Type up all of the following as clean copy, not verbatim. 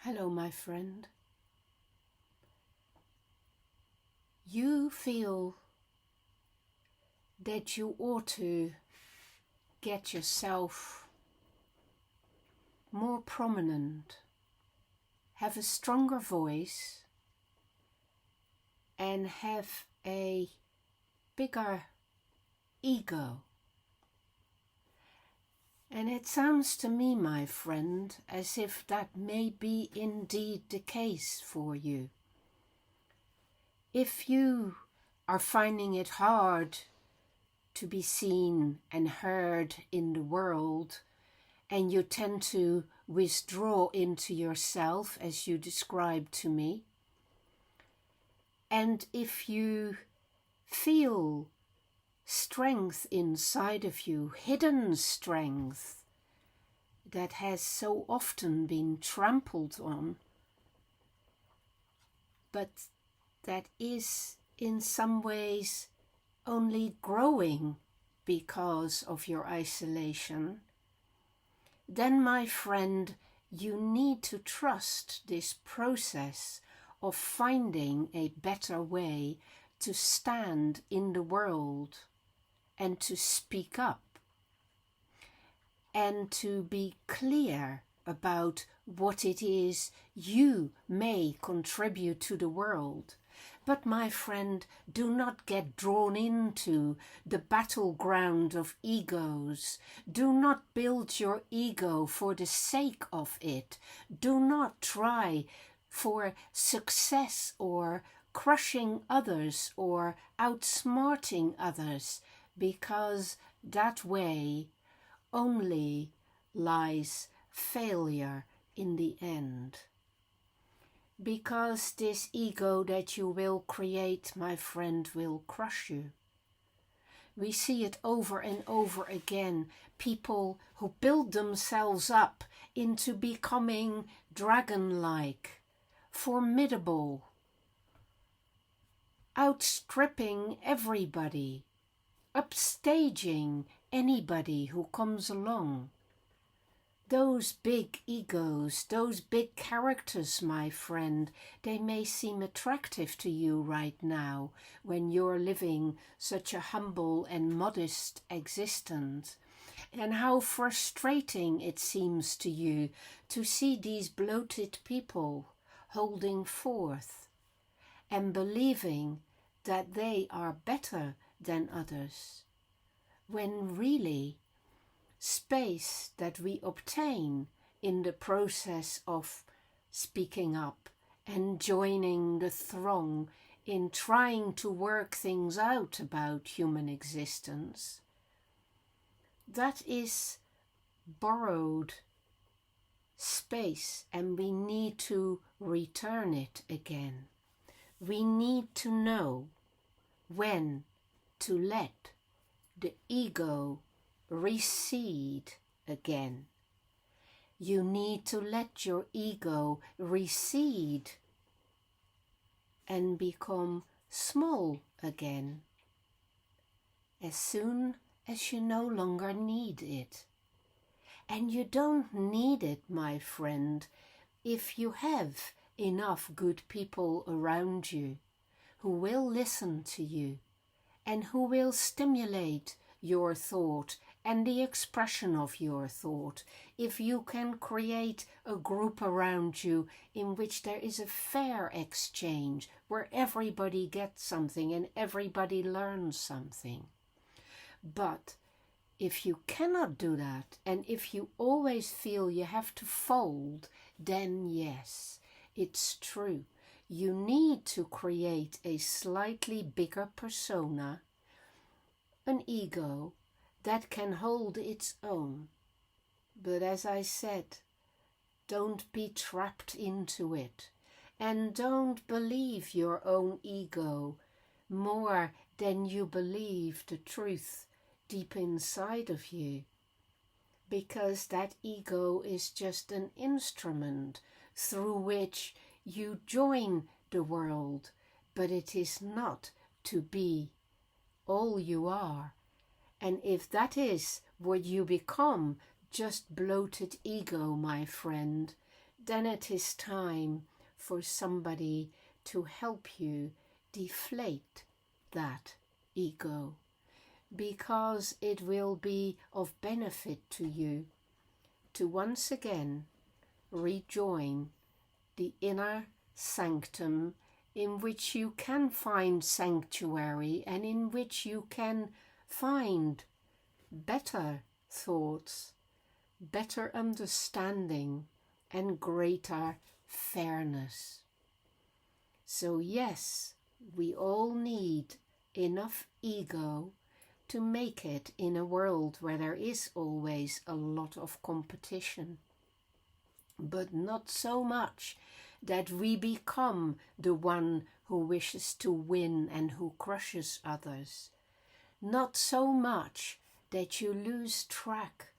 Hello, my friend. You feel that you ought to get yourself more prominent, have a stronger voice, and have a bigger ego. And it sounds to me, my friend, as if that may be indeed the case for you. If you are finding it hard to be seen and heard in the world, and you tend to withdraw into yourself, as you described to me, and if you feel strength inside of you, hidden strength that has so often been trampled on, but that is in some ways only growing because of your isolation, then, my friend, you need to trust this process of finding a better way to stand in the world and to speak up and to be clear about what it is you may contribute to the world. But, my friend, do not get drawn into the battleground of egos. Do not build your ego for the sake of it. Do not try for success or crushing others or outsmarting others, because that way only lies failure in the end. Because this ego that you will create, my friend, will crush you. We see it over and over again. People who build themselves up into becoming dragon-like, formidable, outstripping everybody, upstaging anybody who comes along. Those big egos, those big characters, my friend, they may seem attractive to you right now when you're living such a humble and modest existence. And how frustrating it seems to you to see these bloated people holding forth and believing that they are better than others, when really space that we obtain in the process of speaking up and joining the throng in trying to work things out about human existence, that is borrowed space, and we need to return it again. We need to know when to let the ego recede again. You need to let your ego recede and become small again as soon as you no longer need it. And you don't need it, my friend, if you have enough good people around you who will listen to you and who will stimulate your thought and the expression of your thought. If you can create a group around you in which there is a fair exchange, where everybody gets something and everybody learns something. But if you cannot do that, and if you always feel you have to fold, then yes, it's true. You need to create a slightly bigger persona, an ego, that can hold its own. But as I said, don't be trapped into it, and don't believe your own ego more than you believe the truth deep inside of you, because that ego is just an instrument through which you join the world, but it is not to be all you are. And if that is what you become, just bloated ego, my friend, then it is time for somebody to help you deflate that ego, because it will be of benefit to you to once again rejoin the inner sanctum in which you can find sanctuary and in which you can find better thoughts, better understanding, and greater fairness. So yes, we all need enough ego to make it in a world where there is always a lot of competition, but not so much that we become the one who wishes to win and who crushes others. Not so much that you lose track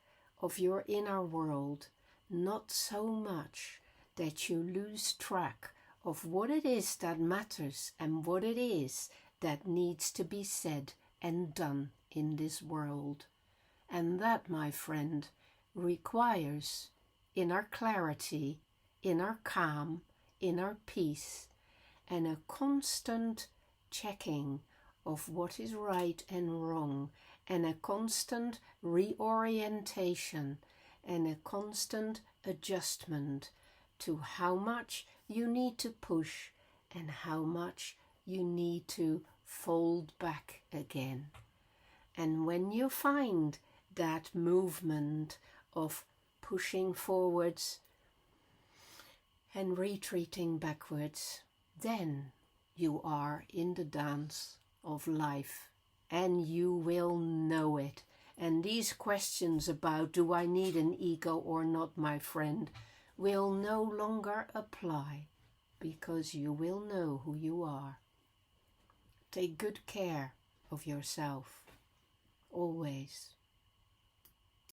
of your inner world, not so much that you lose track of what it is that matters and what it is that needs to be said and done in this world. And that, my friend, requires inner clarity, inner calm, inner peace, and a constant checking of what is right and wrong, and a constant reorientation, and a constant adjustment to how much you need to push and how much you need to fold back again. And when you find that movement of pushing forwards and retreating backwards, then you are in the dance of life, and you will know it. And these questions about do I need an ego or not, my friend, will no longer apply, because you will know who you are. Take good care of yourself, always.